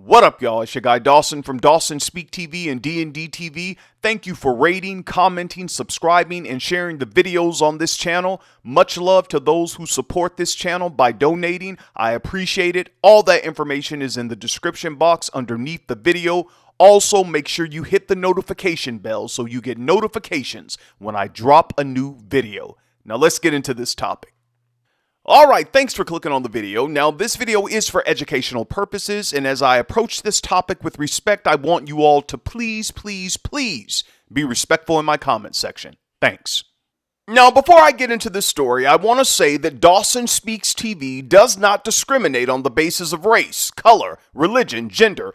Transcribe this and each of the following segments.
What up, y'all? It's your guy Dawson from Dawson Speak TV and D&D TV. Thank you for rating, commenting, subscribing, and sharing the videos on this channel. Much love to those who support this channel by donating. I appreciate it. All that information is in the description box underneath the video. Also, make sure you hit the notification bell so you get notifications when I drop a new video. Now let's get into this topic. Alright, thanks for clicking on the video. Now, this video is for educational purposes, and as I approach this topic with respect, I want you all to please be respectful in my comment section. Thanks. Now, before I get into this story, I want to say that Dawson Speaks TV does not discriminate on the basis of race, color, religion, gender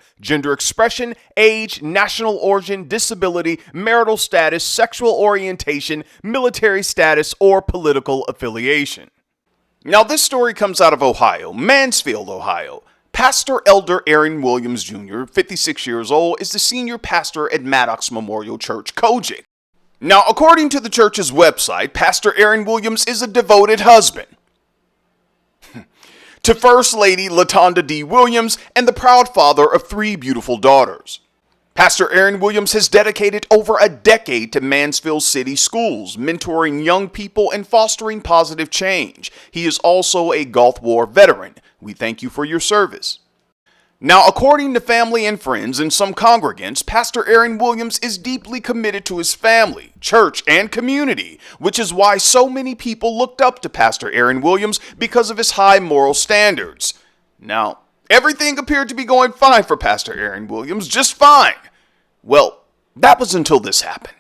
expression, age, national origin, disability, marital status, sexual orientation, military status, or political affiliation. Now, this story comes out of Ohio, Mansfield, Ohio. Pastor Elder Aaron Williams Jr., 56 years old, is the senior pastor at Maddox Memorial Church, COGIC. Now, according to the church's website, Pastor Aaron Williams is a devoted husband to First Lady Latonda D. Williams and the proud father of 3 beautiful daughters. Pastor Aaron Williams has dedicated over a decade to Mansfield City schools, mentoring young people and fostering positive change. He is also a Gulf War veteran. We thank you for your service. Now, according to family and friends and some congregants, Pastor Aaron Williams is deeply committed to his family, church, and community, which is why so many people looked up to Pastor Aaron Williams because of his high moral standards. Now, everything appeared to be going fine for Pastor Aaron Williams, just fine. Well, that was until this happened.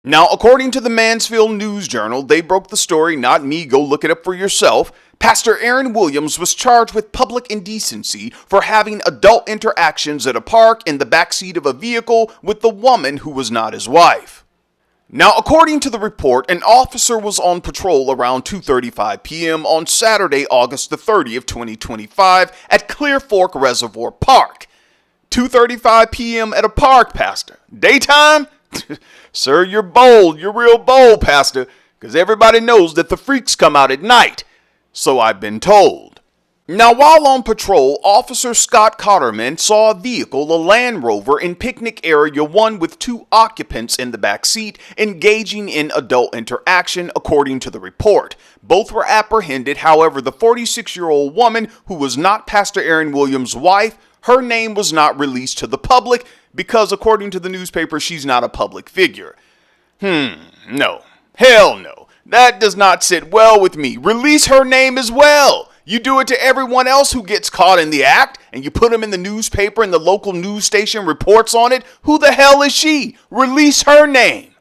Now, according to the Mansfield News Journal, they broke the story, not me, go look it up for yourself. Pastor Aaron Williams was charged with public indecency for having adult interactions at a park in the backseat of a vehicle with the woman who was not his wife. Now, according to the report, an officer was on patrol around 2:35 p.m. on Saturday, August the 30th, 2025 at Clear Fork Reservoir Park. 2:35 p.m. at a park, Pastor. Daytime? Sir, you're bold. You're real bold, Pastor, because everybody knows that the freaks come out at night. So I've been told. Now, while on patrol, Officer Scott Cotterman saw a vehicle, a Land Rover, in Picnic Area 1 with 2 occupants in the back seat engaging in adult interaction, according to the report. Both were apprehended. However, the 46-year-old woman, who was not Pastor Aaron Williams' wife, her name was not released to the public because, according to the newspaper, she's not a public figure. No. Hell no. That does not sit well with me. Release her name as well. You do it to everyone else who gets caught in the act, and you put them in the newspaper and the local news station reports on it. Who the hell is she? Release her name.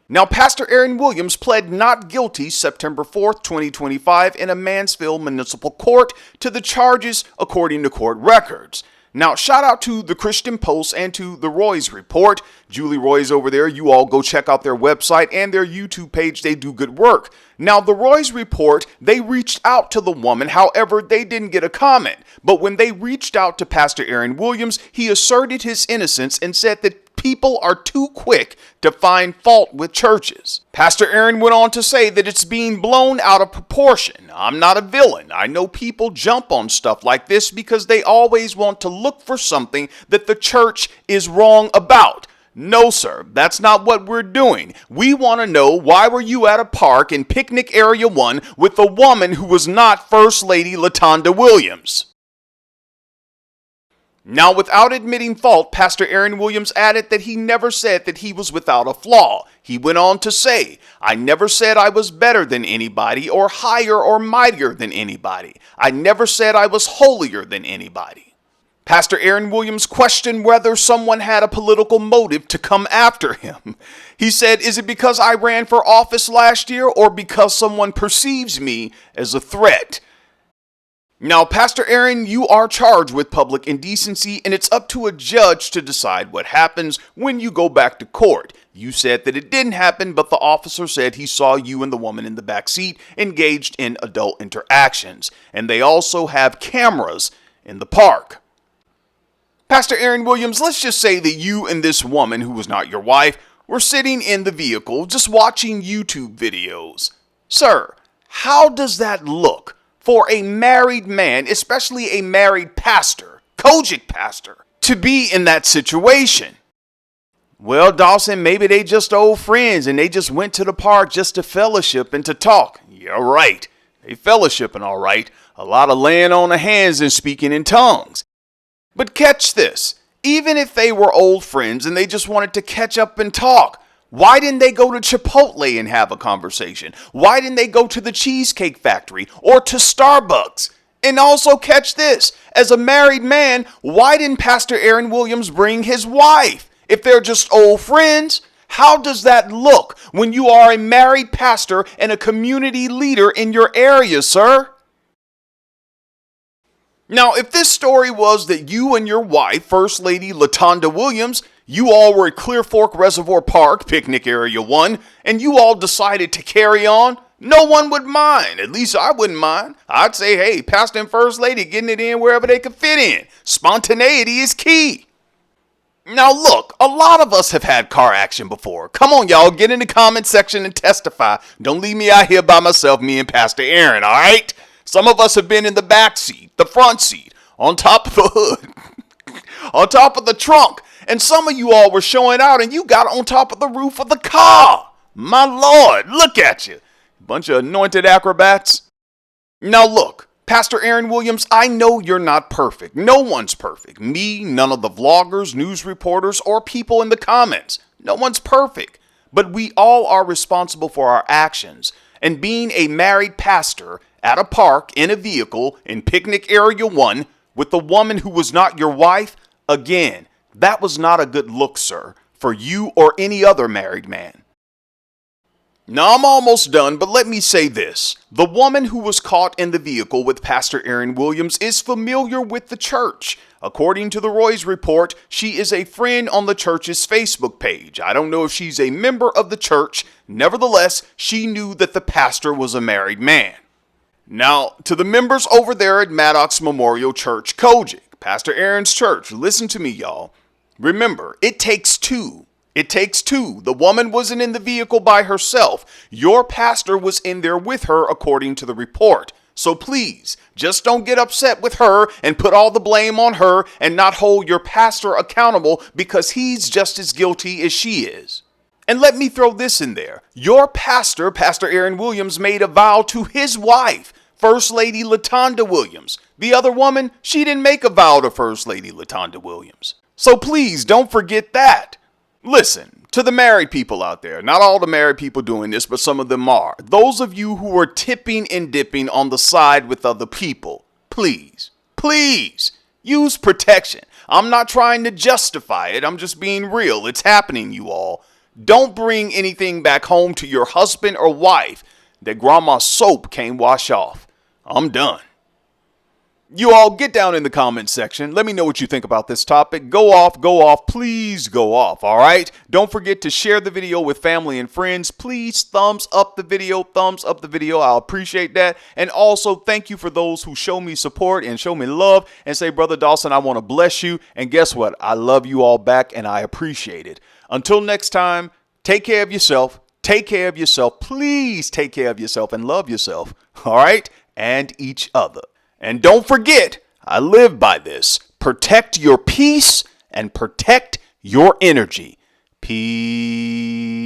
Now, Pastor Aaron Williams pled not guilty September 4th, 2025 in a Mansfield Municipal Court to the charges according to court records. Now, shout out to the Christian Post and to the Roy's Report. Julie Roy's over there. You all go check out their website and their YouTube page. They do good work. Now, the Roy's Report, they reached out to the woman. However, they didn't get a comment. But when they reached out to Pastor Aaron Williams, he asserted his innocence and said that people are too quick to find fault with churches. Pastor Aaron went on to say that it's being blown out of proportion. I'm not a villain. I know people jump on stuff like this because they always want to look for something that the church is wrong about. No, sir, that's not what we're doing. We want to know, why were you at a park in Picnic Area 1 with a woman who was not First Lady Latonda Williams? Now, without admitting fault, Pastor Aaron Williams added that he never said that he was without a flaw. He went on to say, I never said I was better than anybody or higher or mightier than anybody. I never said I was holier than anybody. Pastor Aaron Williams questioned whether someone had a political motive to come after him. He said, is it because I ran for office last year or because someone perceives me as a threat? Now, Pastor Aaron, you are charged with public indecency, and it's up to a judge to decide what happens when you go back to court. You said that it didn't happen, but the officer said he saw you and the woman in the back seat engaged in adult interactions, and they also have cameras in the park. Pastor Aaron Williams, let's just say that you and this woman, who was not your wife, were sitting in the vehicle just watching YouTube videos. Sir, how does that look for a married man, especially a married pastor, COGIC pastor, to be in that situation. Well, Dawson, maybe they just old friends and they just went to the park just to fellowship and to talk. You're right. They fellowshipping all right. A lot of laying on the hands and speaking in tongues. But catch this. Even if they were old friends and they just wanted to catch up and talk, why didn't they go to Chipotle and have a conversation? Why didn't they go to the Cheesecake Factory or to Starbucks? And also catch this. As a married man, why didn't Pastor Aaron Williams bring his wife? If they're just old friends, how does that look when you are a married pastor and a community leader in your area, sir? Now, if this story was that you and your wife, First Lady LaTonda Williams, you all were at Clear Fork Reservoir Park, Picnic Area 1, and you all decided to carry on, no one would mind. At least I wouldn't mind. I'd say, hey, Pastor and First Lady getting it in wherever they could fit in. Spontaneity is key. Now look, a lot of us have had car action before. Come on, y'all, get in the comment section and testify. Don't leave me out here by myself, me and Pastor Aaron, all right? Some of us have been in the back seat, the front seat, on top of the hood, on top of the trunk. And some of you all were showing out and you got on top of the roof of the car. My Lord, look at you. Bunch of anointed acrobats. Now look. Pastor Aaron Williams, I know you're not perfect. No one's perfect. Me, none of the vloggers, news reporters, or people in the comments. No one's perfect. But we all are responsible for our actions. And being a married pastor at a park in a vehicle in Picnic Area 1 with a woman who was not your wife, again, that was not a good look, sir, for you or any other married man. Now, I'm almost done, but let me say this. The woman who was caught in the vehicle with Pastor Aaron Williams is familiar with the church. According to the Roy's report, she is a friend on the church's Facebook page. I don't know if she's a member of the church. Nevertheless, she knew that the pastor was a married man. Now, to the members over there at Maddox Memorial Church, COGIC, Pastor Aaron's church, listen to me, y'all. Remember, it takes two. It takes two. The woman wasn't in the vehicle by herself. Your pastor was in there with her, according to the report. So please, just don't get upset with her and put all the blame on her and not hold your pastor accountable because he's just as guilty as she is. And let me throw this in there. Your pastor, Pastor Aaron Williams, made a vow to his wife, First Lady LaTonda Williams. The other woman, she didn't make a vow to First Lady LaTonda Williams. So please don't forget that. Listen, to the married people out there, not all the married people doing this, but some of them are. Those of you who are tipping and dipping on the side with other people, please, please use protection. I'm not trying to justify it. I'm just being real. It's happening, you all. Don't bring anything back home to your husband or wife that grandma's soap can't wash off. I'm done. You all get down in the comment section. Let me know what you think about this topic. Go off, please go off, all right? Don't forget to share the video with family and friends. Please thumbs up the video. I'll appreciate that. And also, thank you for those who show me support and show me love and say, Brother Dawson, I want to bless you. And guess what? I love you all back and I appreciate it. Until next time, take care of yourself. Take care of yourself. Please take care of yourself and love yourself, all right? And each other. And don't forget, I live by this. Protect your peace and protect your energy. Peace.